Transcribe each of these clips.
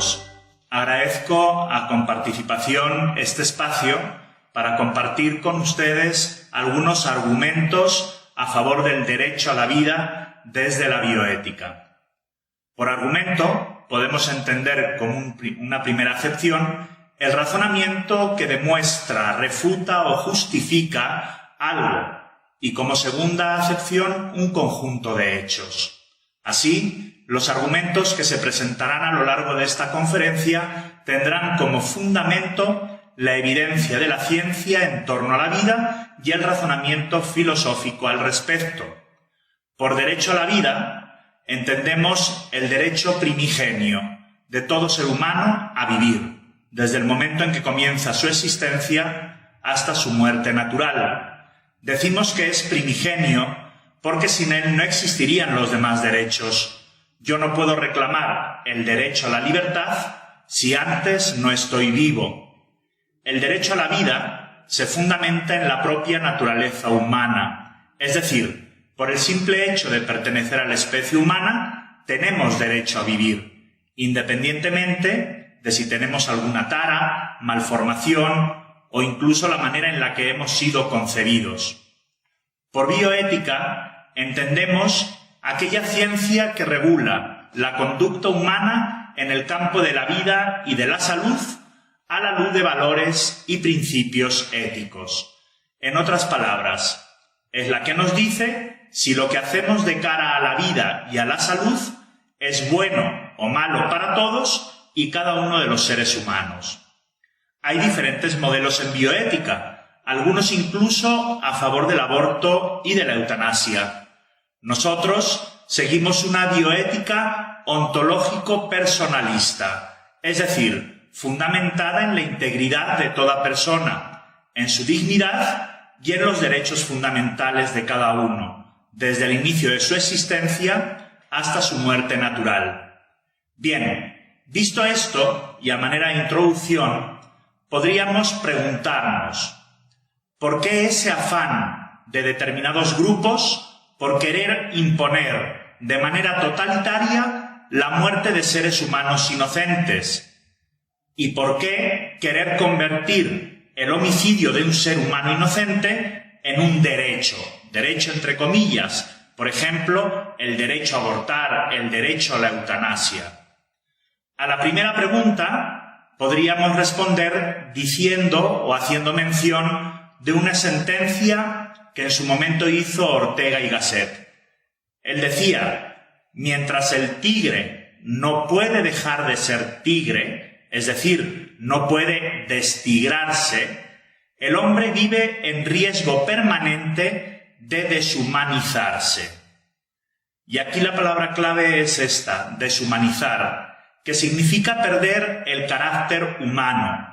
todos. Agradezco a Comparticipación este espacio para compartir con ustedes algunos argumentos a favor del derecho a la vida desde la bioética. Por argumento podemos entender como una primera acepción el razonamiento que demuestra, refuta o justifica algo, y como segunda acepción un conjunto de hechos. Así, los argumentos que se presentarán a lo largo de esta conferencia tendrán como fundamento la evidencia de la ciencia en torno a la vida y el razonamiento filosófico al respecto. Por derecho a la vida entendemos el derecho primigenio de todo ser humano a vivir, desde el momento en que comienza su existencia hasta su muerte natural. Decimos que es primigenio porque sin él no existirían los demás derechos. Yo no puedo reclamar el derecho a la libertad si antes no estoy vivo. El derecho a la vida se fundamenta en la propia naturaleza humana, es decir, por el simple hecho de pertenecer a la especie humana, tenemos derecho a vivir, independientemente de si tenemos alguna tara, malformación o incluso la manera en la que hemos sido concebidos. Por bioética entendemos aquella ciencia que regula la conducta humana en el campo de la vida y de la salud a la luz de valores y principios éticos. En otras palabras, es la que nos dice si lo que hacemos de cara a la vida y a la salud es bueno o malo para todos y cada uno de los seres humanos. Hay diferentes modelos en bioética, algunos incluso a favor del aborto y de la eutanasia. Nosotros seguimos una bioética ontológico-personalista, es decir, fundamentada en la integridad de toda persona, en su dignidad y en los derechos fundamentales de cada uno, desde el inicio de su existencia hasta su muerte natural. Bien, visto esto, y a manera de introducción, podríamos preguntarnos, ¿por qué ese afán de determinados grupos por querer imponer de manera totalitaria la muerte de seres humanos inocentes? ¿Y por qué querer convertir el homicidio de un ser humano inocente en un derecho entre comillas, por ejemplo, el derecho a abortar, el derecho a la eutanasia? A la primera pregunta podríamos responder diciendo o haciendo mención de una sentencia que en su momento hizo Ortega y Gasset. Él decía, mientras el tigre no puede dejar de ser tigre, es decir, no puede destigrarse, el hombre vive en riesgo permanente de deshumanizarse. Y aquí la palabra clave es esta, deshumanizar, que significa perder el carácter humano.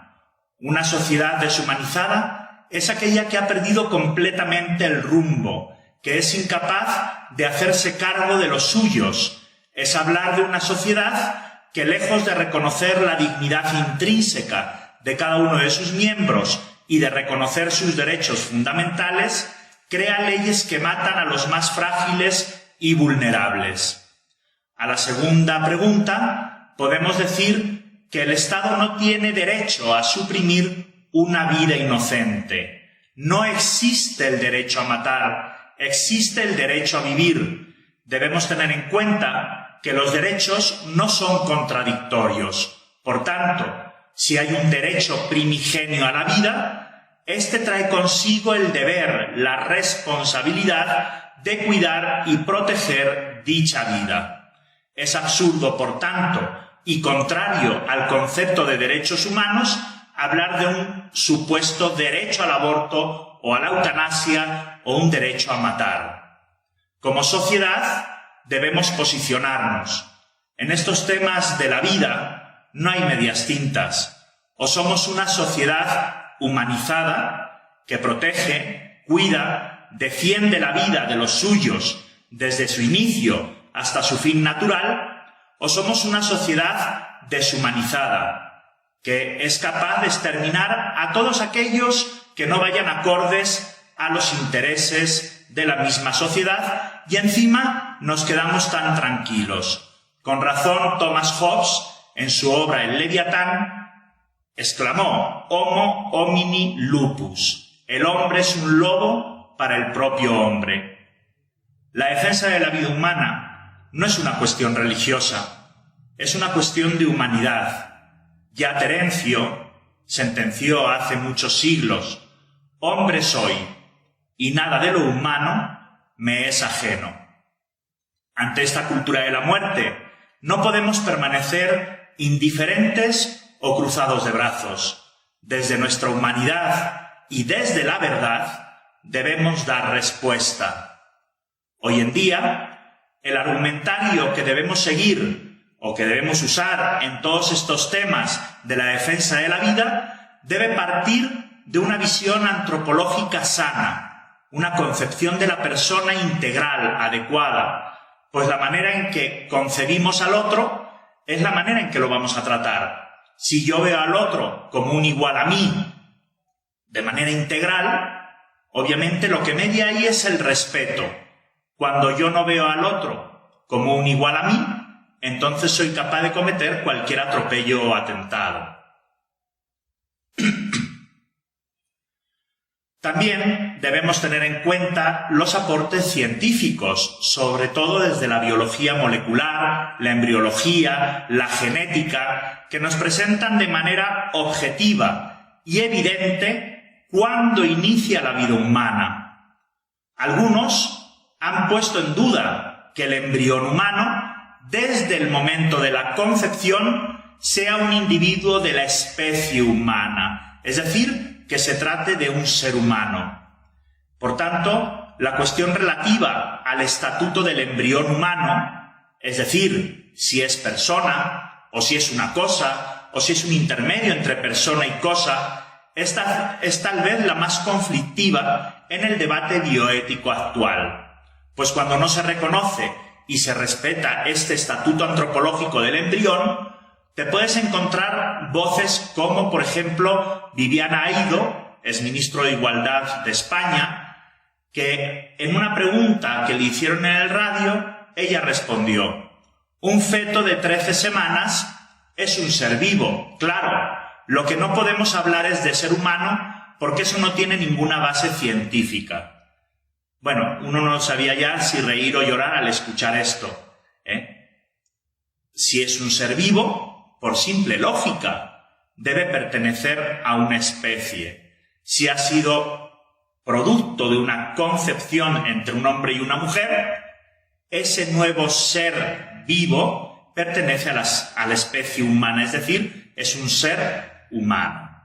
Una sociedad deshumanizada es aquella que ha perdido completamente el rumbo, que es incapaz de hacerse cargo de los suyos. Es hablar de una sociedad que, lejos de reconocer la dignidad intrínseca de cada uno de sus miembros y de reconocer sus derechos fundamentales, crea leyes que matan a los más frágiles y vulnerables. A la segunda pregunta, podemos decir que el Estado no tiene derecho a suprimir una vida inocente. No existe el derecho a matar, existe el derecho a vivir. Debemos tener en cuenta que los derechos no son contradictorios. Por tanto, si hay un derecho primigenio a la vida, este trae consigo el deber, la responsabilidad de cuidar y proteger dicha vida. Es absurdo, por tanto, y contrario al concepto de derechos humanos, hablar de un supuesto derecho al aborto o a la eutanasia o un derecho a matar. Como sociedad debemos posicionarnos. En estos temas de la vida no hay medias tintas. O somos una sociedad humanizada que protege, cuida, defiende la vida de los suyos desde su inicio hasta su fin natural, o somos una sociedad deshumanizada, que es capaz de exterminar a todos aquellos que no vayan acordes a los intereses de la misma sociedad y encima nos quedamos tan tranquilos. Con razón, Thomas Hobbes en su obra El Leviatán, exclamó: Homo homini lupus. El hombre es un lobo para el propio hombre. La defensa de la vida humana no es una cuestión religiosa, es una cuestión de humanidad. Ya Terencio sentenció hace muchos siglos: hombre soy, y nada de lo humano me es ajeno. Ante esta cultura de la muerte, no podemos permanecer indiferentes o cruzados de brazos. Desde nuestra humanidad y desde la verdad debemos dar respuesta. Hoy en día, el argumentario que debemos seguir o que debemos usar en todos estos temas de la defensa de la vida debe partir de una visión antropológica sana, una concepción de la persona integral, adecuada, pues la manera en que concebimos al otro es la manera en que lo vamos a tratar. Si yo veo al otro como un igual a mí, de manera integral, obviamente lo que media ahí es el respeto. Cuando yo no veo al otro como un igual a mí, entonces soy capaz de cometer cualquier atropello o atentado. También debemos tener en cuenta los aportes científicos, sobre todo desde la biología molecular, la embriología, la genética, que nos presentan de manera objetiva y evidente cuándo inicia la vida humana. Algunos han puesto en duda que el embrión humano, desde el momento de la concepción, sea un individuo de la especie humana, es decir, que se trate de un ser humano. Por tanto, la cuestión relativa al estatuto del embrión humano, es decir, si es persona, o si es una cosa, o si es un intermedio entre persona y cosa, esta es tal vez la más conflictiva en el debate bioético actual. Pues cuando no se reconoce y se respeta este estatuto antropológico del embrión, te puedes encontrar voces como, por ejemplo, Viviana Aido, exministro de Igualdad de España, que en una pregunta que le hicieron en el radio, ella respondió: un feto de 13 semanas es un ser vivo. Claro, lo que no podemos hablar es de ser humano porque eso no tiene ninguna base científica. Bueno, uno no sabía ya si reír o llorar al escuchar esto, Si es un ser vivo, por simple lógica, debe pertenecer a una especie. Si ha sido producto de una concepción entre un hombre y una mujer, ese nuevo ser vivo pertenece a la especie humana, es decir, es un ser humano.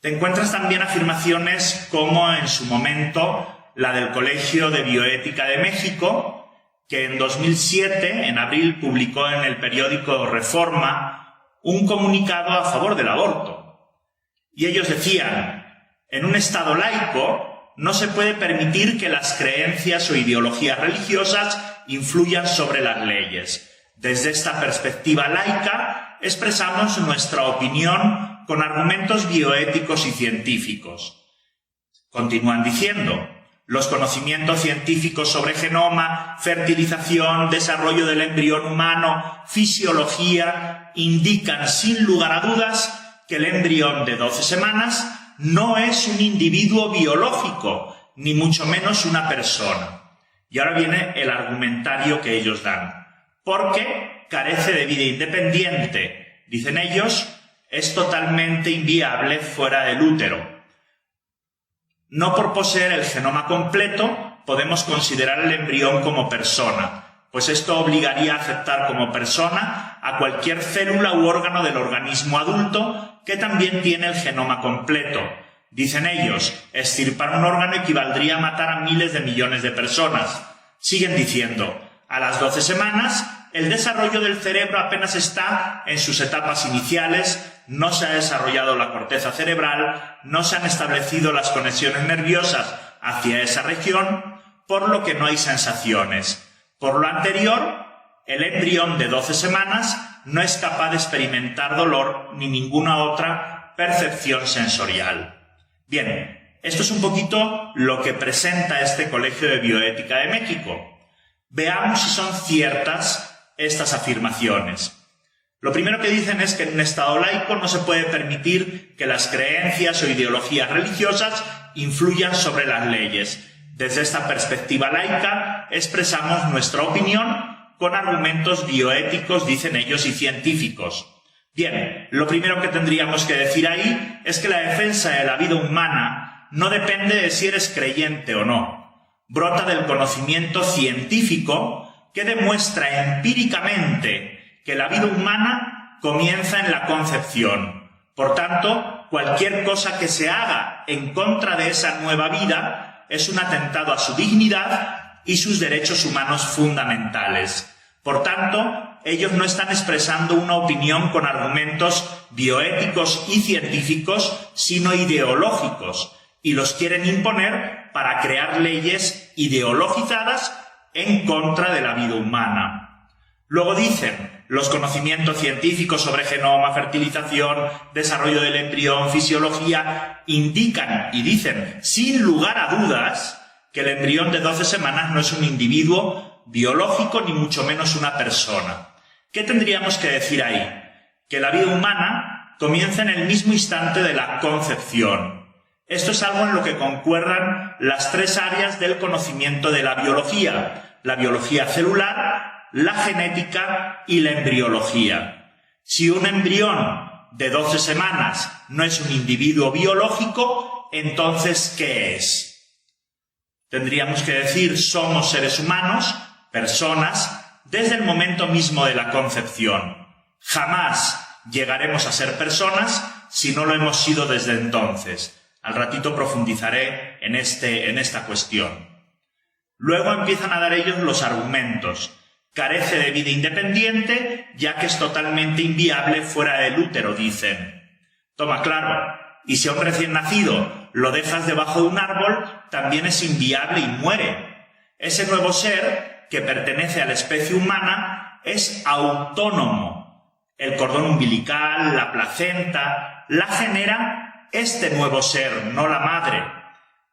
Te encuentras también afirmaciones como en su momento la del Colegio de Bioética de México, que en 2007, en abril, publicó en el periódico Reforma un comunicado a favor del aborto. Y ellos decían: en un Estado laico no se puede permitir que las creencias o ideologías religiosas influyan sobre las leyes. Desde esta perspectiva laica expresamos nuestra opinión con argumentos bioéticos y científicos. Continúan diciendo: los conocimientos científicos sobre genoma, fertilización, desarrollo del embrión humano, fisiología, indican sin lugar a dudas que el embrión de 12 semanas no es un individuo biológico, ni mucho menos una persona. Y ahora viene el argumentario que ellos dan. Porque carece de vida independiente. Dicen ellos, es totalmente inviable fuera del útero. No por poseer el genoma completo podemos considerar el embrión como persona, pues esto obligaría a aceptar como persona a cualquier célula u órgano del organismo adulto que también tiene el genoma completo. Dicen ellos, extirpar un órgano equivaldría a matar a miles de millones de personas. Siguen diciendo, a las 12 semanas, el desarrollo del cerebro apenas está en sus etapas iniciales, no se ha desarrollado la corteza cerebral, no se han establecido las conexiones nerviosas hacia esa región, por lo que no hay sensaciones. Por lo anterior, el embrión de 12 semanas no es capaz de experimentar dolor ni ninguna otra percepción sensorial. Bien, esto es un poquito lo que presenta este Colegio de Bioética de México. Veamos si son ciertas estas afirmaciones. Lo primero que dicen es que en un Estado laico no se puede permitir que las creencias o ideologías religiosas influyan sobre las leyes. Desde esta perspectiva laica expresamos nuestra opinión con argumentos bioéticos, dicen ellos, y científicos. Bien, lo primero que tendríamos que decir ahí es que la defensa de la vida humana no depende de si eres creyente o no. Brota del conocimiento científico que demuestra empíricamente que la vida humana comienza en la concepción. Por tanto, cualquier cosa que se haga en contra de esa nueva vida es un atentado a su dignidad y sus derechos humanos fundamentales. Por tanto, ellos no están expresando una opinión con argumentos bioéticos y científicos, sino ideológicos, y los quieren imponer para crear leyes ideologizadas en contra de la vida humana. Luego dicen, los conocimientos científicos sobre genoma, fertilización, desarrollo del embrión, fisiología, indican y dicen, sin lugar a dudas, que el embrión de 12 semanas no es un individuo biológico ni mucho menos una persona. ¿Qué tendríamos que decir ahí? Que la vida humana comienza en el mismo instante de la concepción. Esto es algo en lo que concuerdan las tres áreas del conocimiento de la biología celular, la genética y la embriología. Si un embrión de 12 semanas no es un individuo biológico, entonces, ¿qué es? Tendríamos que decir, somos seres humanos, personas, desde el momento mismo de la concepción. Jamás llegaremos a ser personas si no lo hemos sido desde entonces. Al ratito profundizaré en esta cuestión. Luego empiezan a dar ellos los argumentos. Carece de vida independiente, ya que es totalmente inviable fuera del útero, dicen. Toma, claro, y si a un recién nacido lo dejas debajo de un árbol, también es inviable y muere. Ese nuevo ser, que pertenece a la especie humana, es autónomo. El cordón umbilical, la placenta, la genera este nuevo ser, no la madre.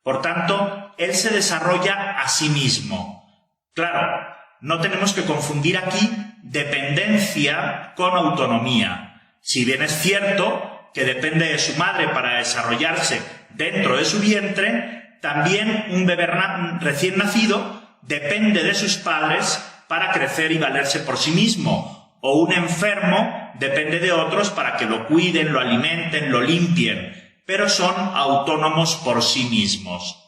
Por tanto, él se desarrolla a sí mismo. Claro, no tenemos que confundir aquí dependencia con autonomía. Si bien es cierto que depende de su madre para desarrollarse dentro de su vientre, también un bebé recién nacido depende de sus padres para crecer y valerse por sí mismo, o un enfermo depende de otros para que lo cuiden, lo alimenten, lo limpien, pero son autónomos por sí mismos.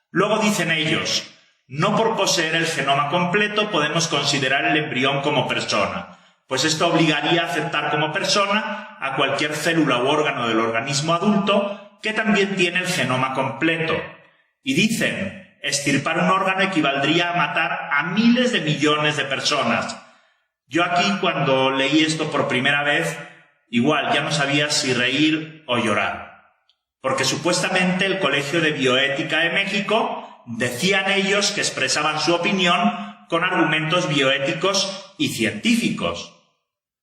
Luego dicen ellos, no por poseer el genoma completo podemos considerar el embrión como persona, pues esto obligaría a aceptar como persona a cualquier célula u órgano del organismo adulto que también tiene el genoma completo. Y dicen, extirpar un órgano equivaldría a matar a miles de millones de personas. Yo aquí, cuando leí esto por primera vez, igual ya no sabía si reír o llorar. Porque supuestamente el Colegio de Bioética de México decían ellos que expresaban su opinión con argumentos bioéticos y científicos.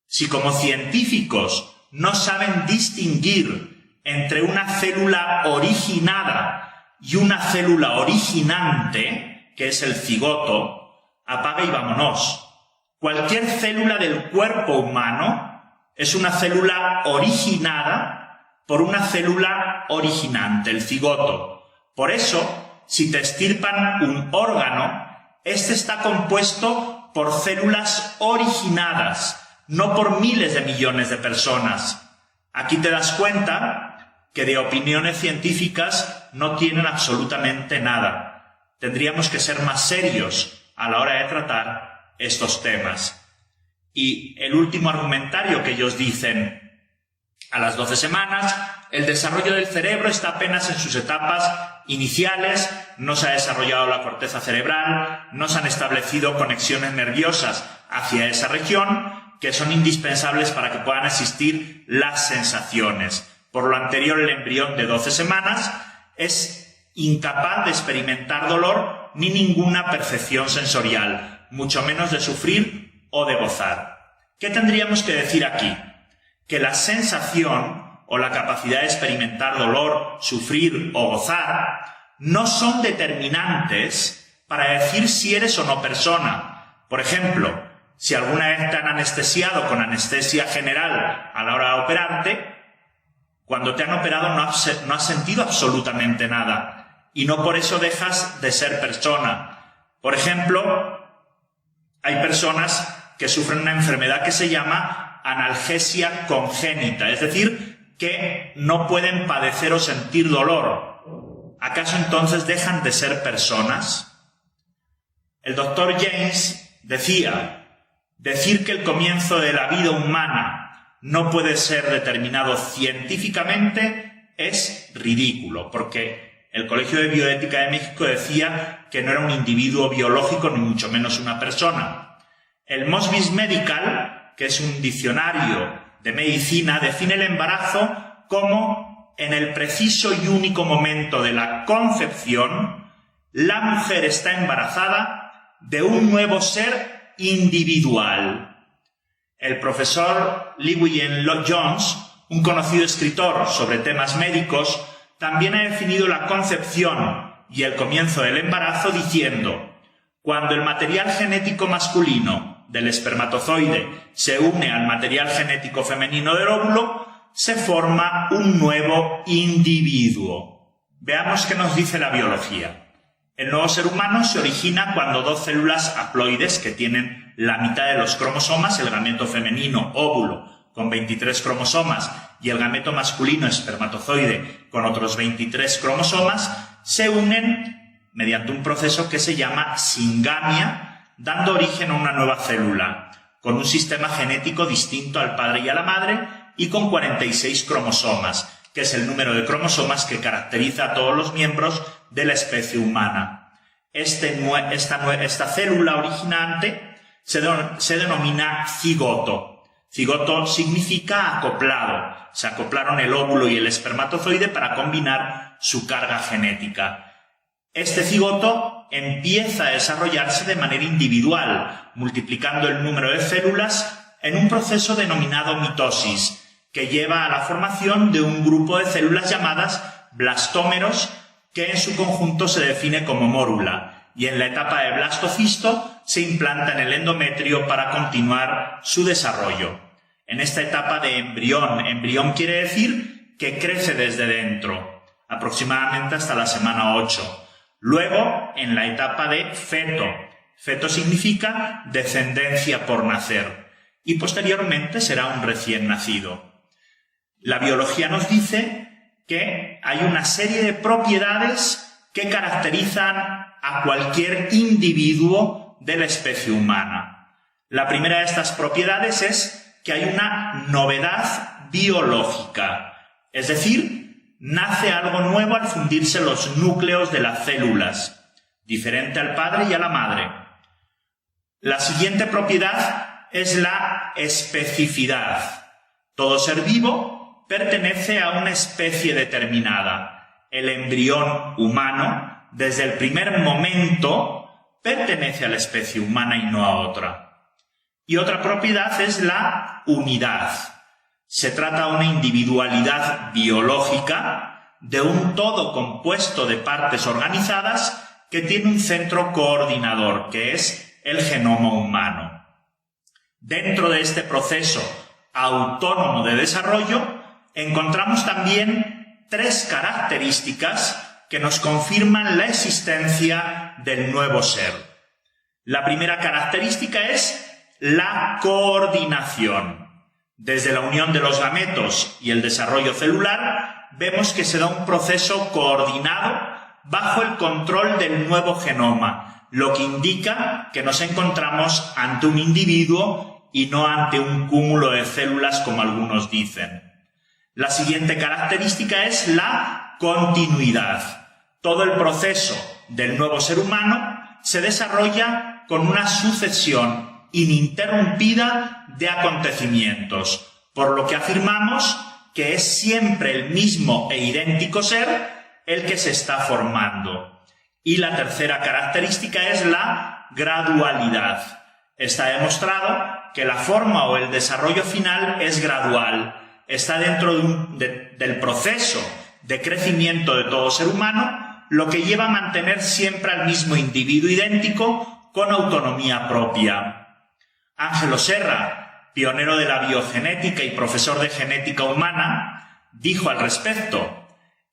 Si como científicos no saben distinguir entre una célula originada y una célula originante, que es el cigoto, apaga y vámonos. Cualquier célula del cuerpo humano es una célula originada por una célula originante, el cigoto. Por eso, si te extirpan un órgano, este está compuesto por células originadas, no por miles de millones de personas. Aquí te das cuenta que de opiniones científicas no tienen absolutamente nada. Tendríamos que ser más serios a la hora de tratar estos temas. Y el último argumentario que ellos dicen, a las 12 semanas, el desarrollo del cerebro está apenas en sus etapas iniciales, no se ha desarrollado la corteza cerebral, no se han establecido conexiones nerviosas hacia esa región, que son indispensables para que puedan existir las sensaciones. Por lo anterior, el embrión de 12 semanas es incapaz de experimentar dolor ni ninguna percepción sensorial, mucho menos de sufrir o de gozar. ¿Qué tendríamos que decir aquí? Que la sensación o la capacidad de experimentar dolor, sufrir o gozar no son determinantes para decir si eres o no persona. Por ejemplo, Si alguna vez te han anestesiado con anestesia general a la hora de operarte, cuando te han operado no has sentido absolutamente nada y no por eso dejas de ser persona. Por ejemplo, hay personas que sufren una enfermedad que se llama analgesia congénita, es decir, que no pueden padecer o sentir dolor. ¿Acaso entonces dejan de ser personas? El doctor James decía: decir que el comienzo de la vida humana no puede ser determinado científicamente es ridículo, porque el Colegio de Bioética de México decía que no era un individuo biológico ni mucho menos una persona. El Mosby's Medical, que es un diccionario de medicina, define el embarazo como en el preciso y único momento de la concepción, la mujer está embarazada de un nuevo ser individual. El profesor Llewellyn Jones, un conocido escritor sobre temas médicos, también ha definido la concepción y el comienzo del embarazo diciendo: cuando el material genético masculino del espermatozoide se une al material genético femenino del óvulo, se forma un nuevo individuo. Veamos qué nos dice la biología. El nuevo ser humano se origina cuando dos células haploides que tienen la mitad de los cromosomas, el gameto femenino óvulo con 23 cromosomas y el gameto masculino espermatozoide con otros 23 cromosomas, se unen mediante un proceso que se llama singamia, dando origen a una nueva célula, con un sistema genético distinto al padre y a la madre y con 46 cromosomas, que es el número de cromosomas que caracteriza a todos los miembros de la especie humana. Esta célula originante se denomina cigoto. Cigoto significa acoplado. Se acoplaron el óvulo y el espermatozoide para combinar su carga genética. Este cigoto empieza a desarrollarse de manera individual, multiplicando el número de células en un proceso denominado mitosis, que lleva a la formación de un grupo de células llamadas blastómeros, que en su conjunto se define como mórula, y en la etapa de blastocisto se implanta en el endometrio para continuar su desarrollo. En esta etapa de embrión quiere decir que crece desde dentro, aproximadamente hasta la semana 8. Luego, en la etapa de feto. Feto significa descendencia por nacer. Y posteriormente será un recién nacido. La biología nos dice que hay una serie de propiedades que caracterizan a cualquier individuo de la especie humana. La primera de estas propiedades es que hay una novedad biológica, es decir, nace algo nuevo al fundirse los núcleos de las células, diferente al padre y a la madre. La siguiente propiedad es la especificidad. Todo ser vivo pertenece a una especie determinada. El embrión humano, desde el primer momento, pertenece a la especie humana y no a otra. Y otra propiedad es la unidad. Se trata de una individualidad biológica de un todo compuesto de partes organizadas que tiene un centro coordinador, que es el genoma humano. Dentro de este proceso autónomo de desarrollo, encontramos también tres características que nos confirman la existencia del nuevo ser. La primera característica es la coordinación. Desde la unión de los gametos y el desarrollo celular, vemos que se da un proceso coordinado bajo el control del nuevo genoma, lo que indica que nos encontramos ante un individuo y no ante un cúmulo de células como algunos dicen. La siguiente característica es la continuidad. Todo el proceso del nuevo ser humano se desarrolla con una sucesión ininterrumpida de acontecimientos, por lo que afirmamos que es siempre el mismo e idéntico ser el que se está formando. Y la tercera característica es la gradualidad. Está demostrado que la forma o el desarrollo final es gradual, está dentro del proceso de crecimiento de todo ser humano, lo que lleva a mantener siempre al mismo individuo idéntico con autonomía propia. Ángelo Serra, pionero de la biogenética y profesor de genética humana, dijo al respecto: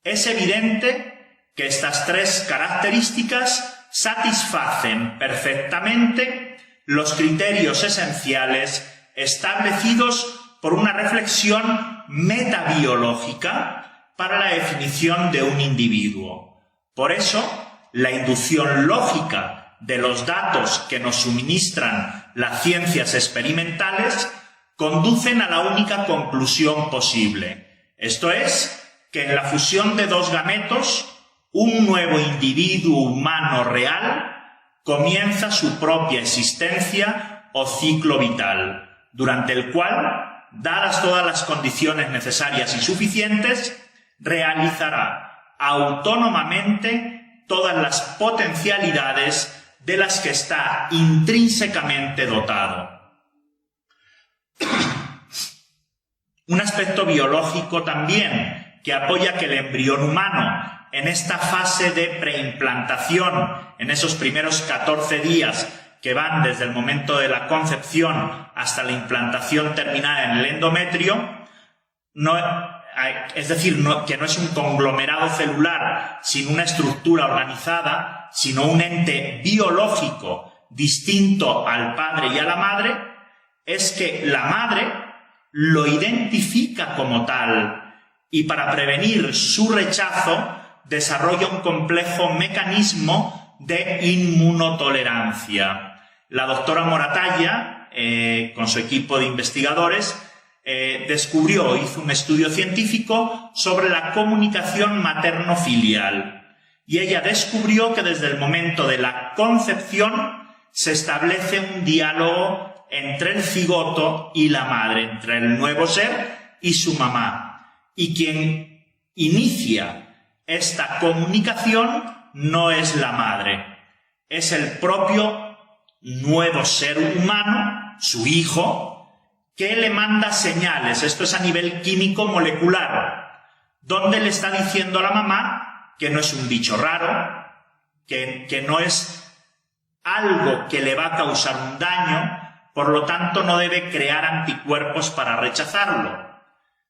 es evidente que estas tres características satisfacen perfectamente los criterios esenciales establecidos por una reflexión metabiológica para la definición de un individuo. Por eso, la inducción lógica de los datos que nos suministran las ciencias experimentales conducen a la única conclusión posible. Esto es, que en la fusión de dos gametos, un nuevo individuo humano real comienza su propia existencia o ciclo vital, durante el cual, dadas todas las condiciones necesarias y suficientes, realizará autónomamente todas las potencialidades de las que está intrínsecamente dotado. Un aspecto biológico también que apoya que el embrión humano, en esta fase de preimplantación, en esos primeros 14 días que van desde el momento de la concepción hasta la implantación terminada en el endometrio, que no es un conglomerado celular sin una estructura organizada, sino un ente biológico distinto al padre y a la madre, es que la madre lo identifica como tal y para prevenir su rechazo desarrolla un complejo mecanismo de inmunotolerancia. La doctora Moratalla, con su equipo de investigadores, hizo un estudio científico sobre la comunicación materno-filial y ella descubrió que desde el momento de la concepción se establece un diálogo entre el cigoto y la madre, entre el nuevo ser y su mamá. Y quien inicia esta comunicación no es la madre, es el propio nuevo ser humano, su hijo, que le manda señales. Esto es a nivel químico molecular, donde le está diciendo a la mamá que no es un bicho raro, que no es algo que le va a causar un daño, por lo tanto no debe crear anticuerpos para rechazarlo.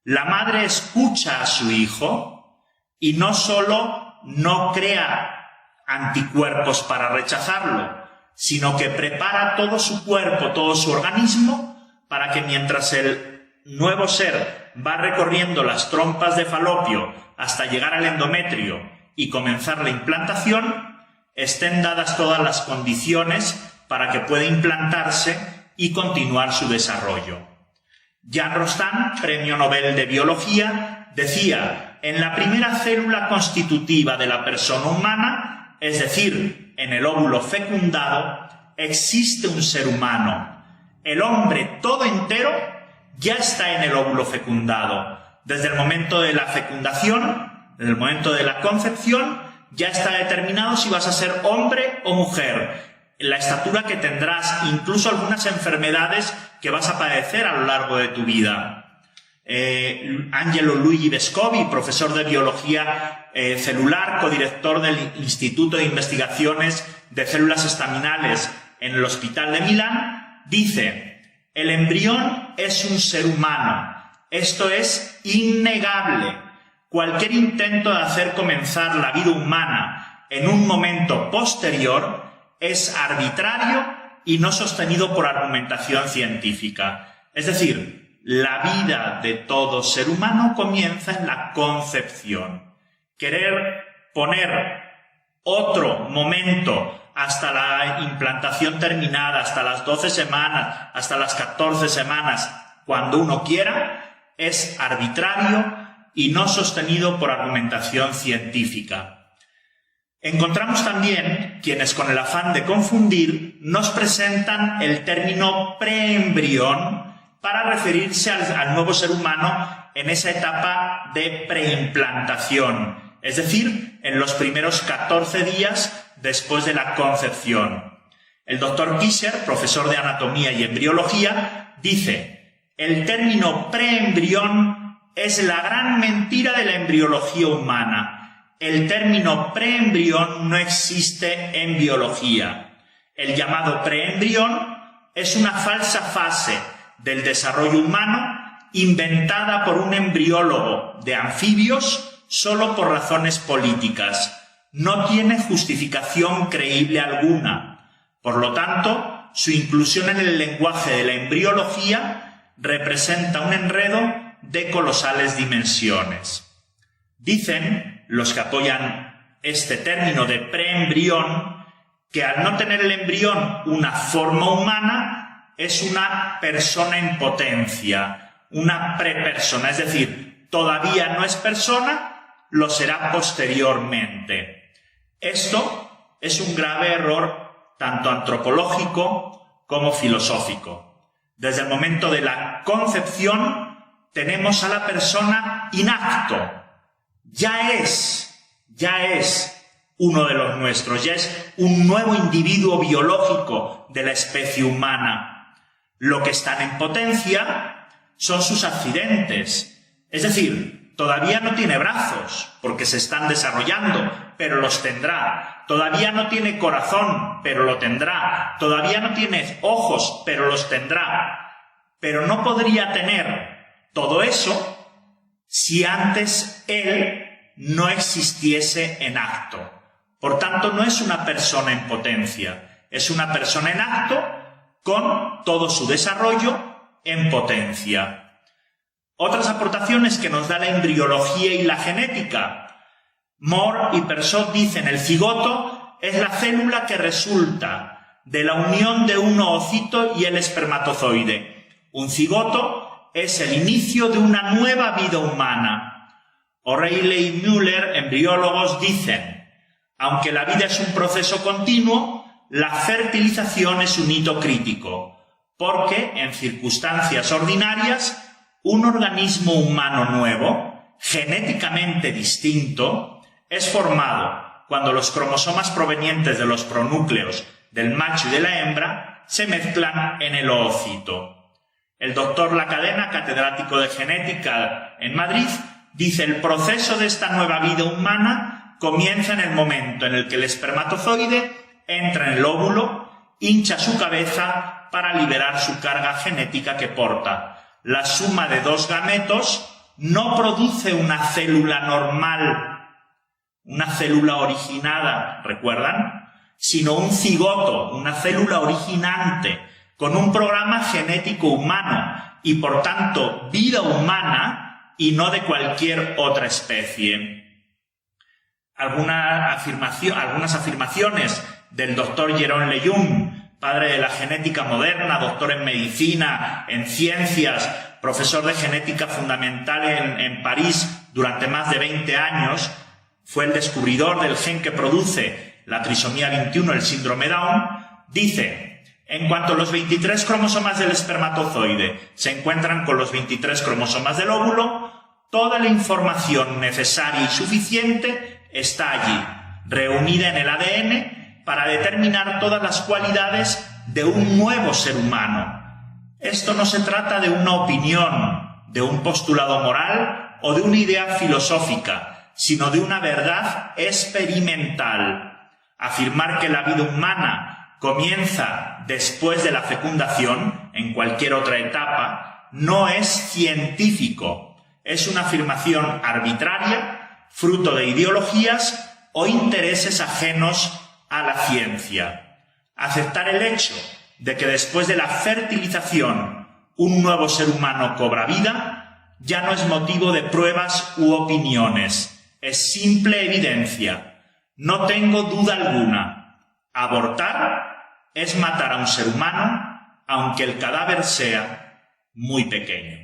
La madre escucha a su hijo y no solo no crea anticuerpos para rechazarlo, sino que prepara todo su cuerpo, todo su organismo, para que mientras el nuevo ser va recorriendo las trompas de Falopio hasta llegar al endometrio y comenzar la implantación, estén dadas todas las condiciones para que pueda implantarse y continuar su desarrollo. Jean Rostand, Premio Nobel de Biología, decía: en la primera célula constitutiva de la persona humana, es decir, en el óvulo fecundado, existe un ser humano. El hombre todo entero ya está en el óvulo fecundado. Desde el momento de la fecundación, desde el momento de la concepción, ya está determinado si vas a ser hombre o mujer, la estatura que tendrás, incluso algunas enfermedades que vas a padecer a lo largo de tu vida. Angelo Luigi Vescovi, profesor de biología celular, codirector del Instituto de Investigaciones de Células Estaminales en el Hospital de Milán, dice: el embrión es un ser humano. Esto es innegable. Cualquier intento de hacer comenzar la vida humana en un momento posterior es arbitrario y no sostenido por argumentación científica. Es decir, la vida de todo ser humano comienza en la concepción. Querer poner otro momento hasta la implantación terminada, hasta las 12 semanas, hasta las 14 semanas, cuando uno quiera, es arbitrario y no sostenido por argumentación científica. Encontramos también quienes, con el afán de confundir, nos presentan el término preembrión para referirse al nuevo ser humano en esa etapa de preimplantación, es decir, en los primeros 14 días después de la concepción. El doctor Kischer, profesor de anatomía y embriología, dice: el término preembrión es la gran mentira de la embriología humana. El término preembrión no existe en biología. El llamado preembrión es una falsa fase del desarrollo humano inventada por un embriólogo de anfibios solo por razones políticas. No tiene justificación creíble alguna. Por lo tanto, su inclusión en el lenguaje de la embriología representa un enredo de colosales dimensiones. Dicen los que apoyan este término de preembrión que al no tener el embrión una forma humana es una persona en potencia, una prepersona, es decir, todavía no es persona, lo será posteriormente. Esto es un grave error tanto antropológico como filosófico. Desde el momento de la concepción tenemos a la persona inacto. Ya es uno de los nuestros, ya es un nuevo individuo biológico de la especie humana. Lo que están en potencia son sus accidentes. Es decir, todavía no tiene brazos, porque se están desarrollando, pero los tendrá. Todavía no tiene corazón, pero lo tendrá. Todavía no tiene ojos, pero los tendrá. Pero no podría tener todo eso si antes él no existiese en acto. Por tanto, no es una persona en potencia, es una persona en acto con todo su desarrollo en potencia. Otras aportaciones que nos da la embriología y la genética. Moore y Persaud dicen: el cigoto es la célula que resulta de la unión de un oocito y el espermatozoide. Un cigoto es el inicio de una nueva vida humana. O'Reilly y Müller, embriólogos, dicen: aunque la vida es un proceso continuo, la fertilización es un hito crítico, porque en circunstancias ordinarias un organismo humano nuevo, genéticamente distinto, es formado cuando los cromosomas provenientes de los pronúcleos del macho y de la hembra se mezclan en el oocito. El doctor Lacadena, catedrático de genética en Madrid, dice: el proceso de esta nueva vida humana comienza en el momento en el que el espermatozoide entra en el óvulo, hincha su cabeza para liberar su carga genética que porta. La suma de dos gametos no produce una célula normal, una célula originada, ¿recuerdan? Sino un cigoto, una célula originante, con un programa genético humano y, por tanto, vida humana y no de cualquier otra especie. Algunas afirmaciones del doctor Jérôme Lejeune, padre de la genética moderna, doctor en medicina, en ciencias, profesor de genética fundamental en París durante más de 20 años, fue el descubridor del gen que produce la trisomía 21, el síndrome Down, dice: en cuanto los 23 cromosomas del espermatozoide se encuentran con los 23 cromosomas del óvulo, toda la información necesaria y suficiente está allí, reunida en el ADN, para determinar todas las cualidades de un nuevo ser humano. Esto no se trata de una opinión, de un postulado moral o de una idea filosófica, sino de una verdad experimental. Afirmar que la vida humana comienza después de la fecundación, en cualquier otra etapa, no es científico. Es una afirmación arbitraria, fruto de ideologías o intereses ajenos a la ciencia. Aceptar el hecho de que después de la fertilización un nuevo ser humano cobra vida ya no es motivo de pruebas u opiniones, es simple evidencia. No tengo duda alguna. Abortar es matar a un ser humano, aunque el cadáver sea muy pequeño.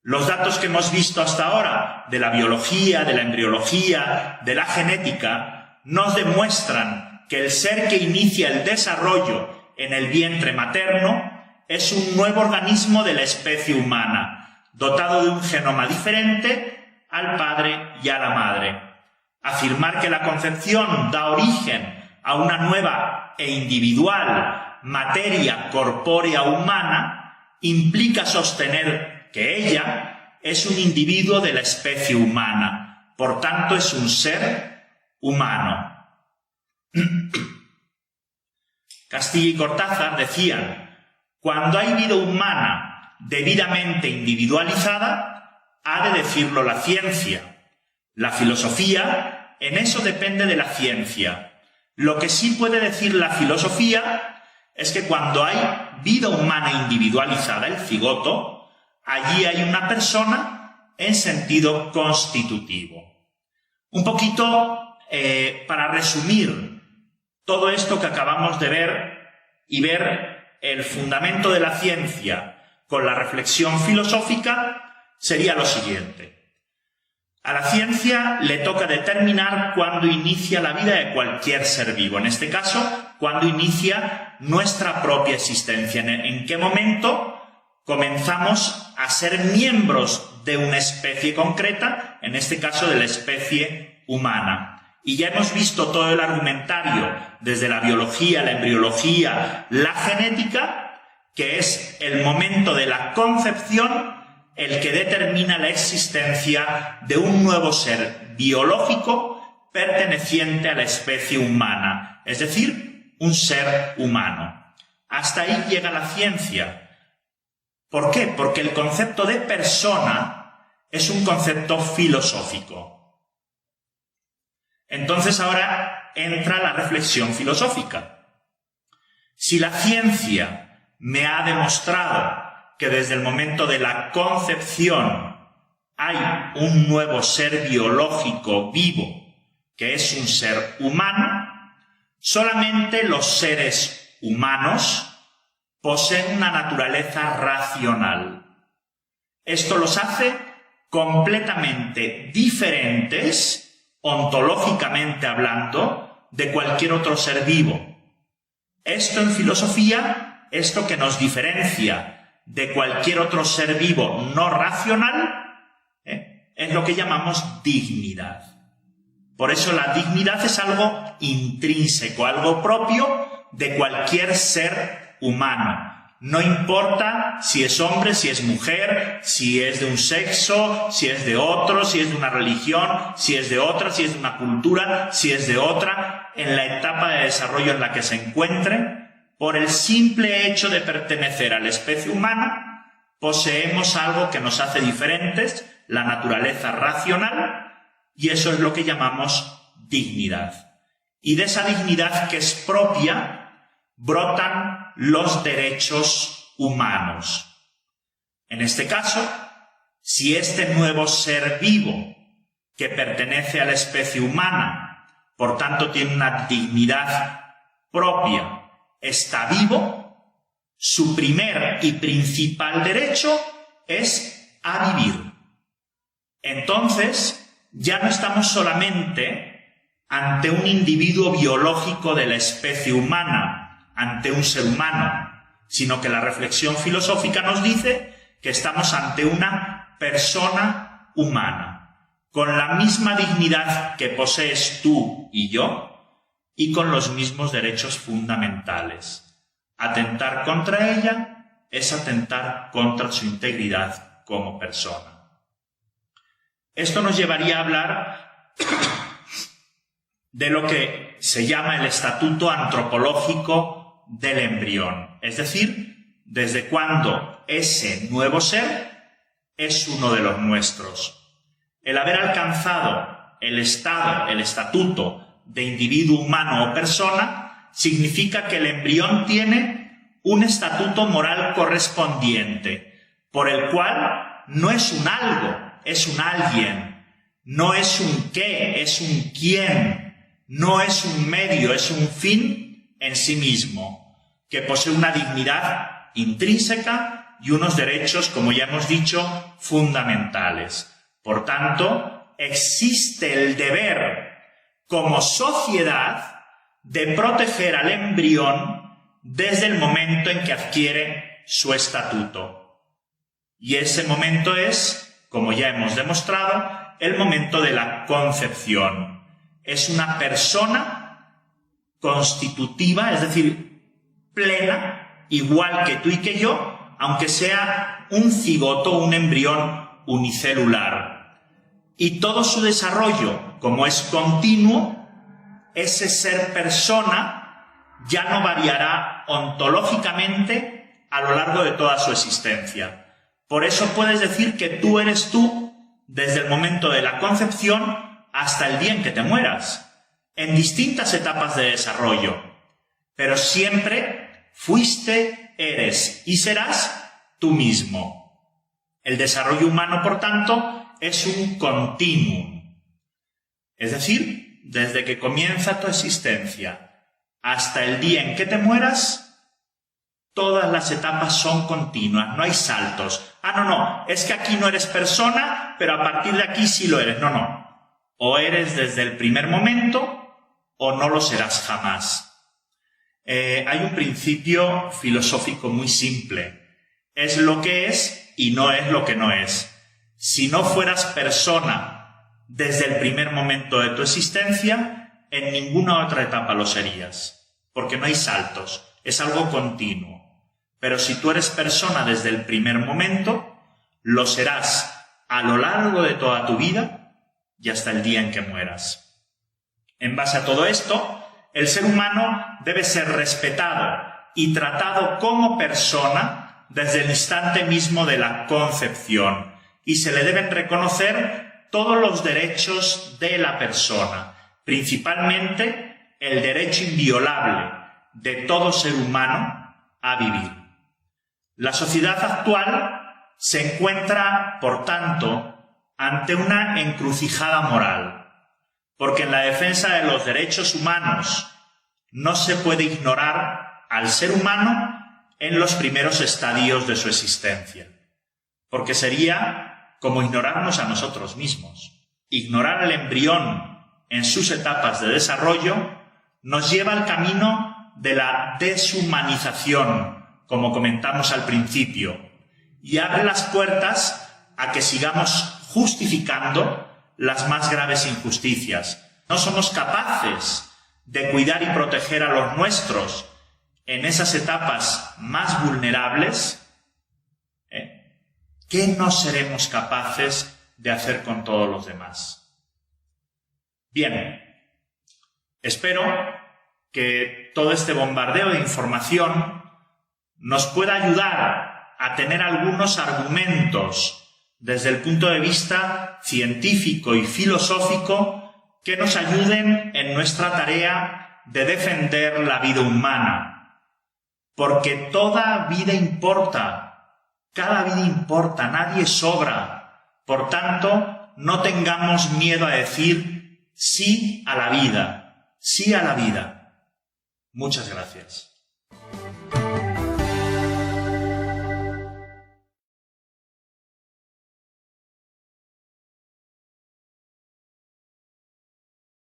Los datos que hemos visto hasta ahora de la biología, de la embriología, de la genética, nos demuestran que el ser que inicia el desarrollo en el vientre materno es un nuevo organismo de la especie humana, dotado de un genoma diferente al padre y a la madre. Afirmar que la concepción da origen a una nueva e individual materia corpórea humana implica sostener que ella es un individuo de la especie humana, por tanto es un ser humano. Castilla y Cortázar decían: Cuando hay vida humana debidamente individualizada, ha de decirlo la ciencia. La filosofía, en eso depende de la ciencia. Lo que sí puede decir la filosofía es que cuando hay vida humana individualizada, el cigoto, allí hay una persona en sentido constitutivo. Un poquito para resumir todo esto que acabamos de ver y ver el fundamento de la ciencia con la reflexión filosófica, sería lo siguiente. A la ciencia le toca determinar cuándo inicia la vida de cualquier ser vivo. En este caso, cuándo inicia nuestra propia existencia. En qué momento comenzamos a ser miembros de una especie concreta, en este caso de la especie humana. Y ya hemos visto todo el argumentario, desde la biología, la embriología, la genética, que es el momento de la concepción el que determina la existencia de un nuevo ser biológico perteneciente a la especie humana, es decir, un ser humano. Hasta ahí llega la ciencia. ¿Por qué? Porque el concepto de persona es un concepto filosófico. Entonces ahora entra la reflexión filosófica. Si la ciencia me ha demostrado que desde el momento de la concepción hay un nuevo ser biológico vivo, que es un ser humano, solamente los seres humanos poseen una naturaleza racional. Esto los hace completamente diferentes, ontológicamente hablando, de cualquier otro ser vivo. Esto en filosofía, esto que nos diferencia de cualquier otro ser vivo no racional, es lo que llamamos dignidad. Por eso la dignidad es algo intrínseco, algo propio de cualquier ser humano. No importa si es hombre, si es mujer, si es de un sexo, si es de otro, si es de una religión, si es de otra, si es de una cultura, si es de otra, en la etapa de desarrollo en la que se encuentre. Por el simple hecho de pertenecer a la especie humana, poseemos algo que nos hace diferentes, la naturaleza racional, y eso es lo que llamamos dignidad. Y de esa dignidad que es propia, brotan los derechos humanos. En este caso, si este nuevo ser vivo, que pertenece a la especie humana, por tanto tiene una dignidad propia, está vivo, su primer y principal derecho es a vivir. Entonces, ya no estamos solamente ante un individuo biológico de la especie humana, ante un ser humano, sino que la reflexión filosófica nos dice que estamos ante una persona humana, con la misma dignidad que posees tú y yo, y con los mismos derechos fundamentales. Atentar contra ella es atentar contra su integridad como persona. Esto nos llevaría a hablar de lo que se llama el estatuto antropológico del embrión, es decir, desde cuándo ese nuevo ser es uno de los nuestros. El haber alcanzado el estado, el estatuto de individuo humano o persona, significa que el embrión tiene un estatuto moral correspondiente, por el cual no es un algo, es un alguien, no es un qué, es un quién, no es un medio, es un fin en sí mismo, que posee una dignidad intrínseca y unos derechos, como ya hemos dicho, fundamentales. Por tanto, existe el deber como sociedad de proteger al embrión desde el momento en que adquiere su estatuto. Y ese momento es, como ya hemos demostrado, el momento de la concepción. Es una persona constitutiva, es decir, plena, igual que tú y que yo, aunque sea un cigoto o un embrión unicelular. Y todo su desarrollo, como es continuo, ese ser persona ya no variará ontológicamente a lo largo de toda su existencia. Por eso puedes decir que tú eres tú desde el momento de la concepción hasta el día en que te mueras, en distintas etapas de desarrollo. Pero siempre fuiste, eres y serás tú mismo. El desarrollo humano, por tanto, es un continuum. Es decir, desde que comienza tu existencia hasta el día en que te mueras, todas las etapas son continuas, no hay saltos. No, es que aquí no eres persona, pero a partir de aquí sí lo eres. No. O eres desde el primer momento o no lo serás jamás. Hay un principio filosófico muy simple. Es lo que es y no es lo que no es. Si no fueras persona desde el primer momento de tu existencia, en ninguna otra etapa lo serías, porque no hay saltos, es algo continuo. Pero si tú eres persona desde el primer momento, lo serás a lo largo de toda tu vida y hasta el día en que mueras. En base a todo esto, el ser humano debe ser respetado y tratado como persona desde el instante mismo de la concepción, y se le deben reconocer todos los derechos de la persona, principalmente el derecho inviolable de todo ser humano a vivir. La sociedad actual se encuentra, por tanto, ante una encrucijada moral, porque en la defensa de los derechos humanos no se puede ignorar al ser humano en los primeros estadios de su existencia, porque sería como ignorarnos a nosotros mismos. Ignorar al embrión en sus etapas de desarrollo nos lleva al camino de la deshumanización, como comentamos al principio, y abre las puertas a que sigamos justificando las más graves injusticias. No somos capaces de cuidar y proteger a los nuestros en esas etapas más vulnerables. ¿Qué no seremos capaces de hacer con todos los demás? Bien, espero que todo este bombardeo de información nos pueda ayudar a tener algunos argumentos desde el punto de vista científico y filosófico que nos ayuden en nuestra tarea de defender la vida humana. Porque toda vida importa, cada vida importa, nadie sobra. Por tanto, no tengamos miedo a decir sí a la vida, sí a la vida. Muchas gracias.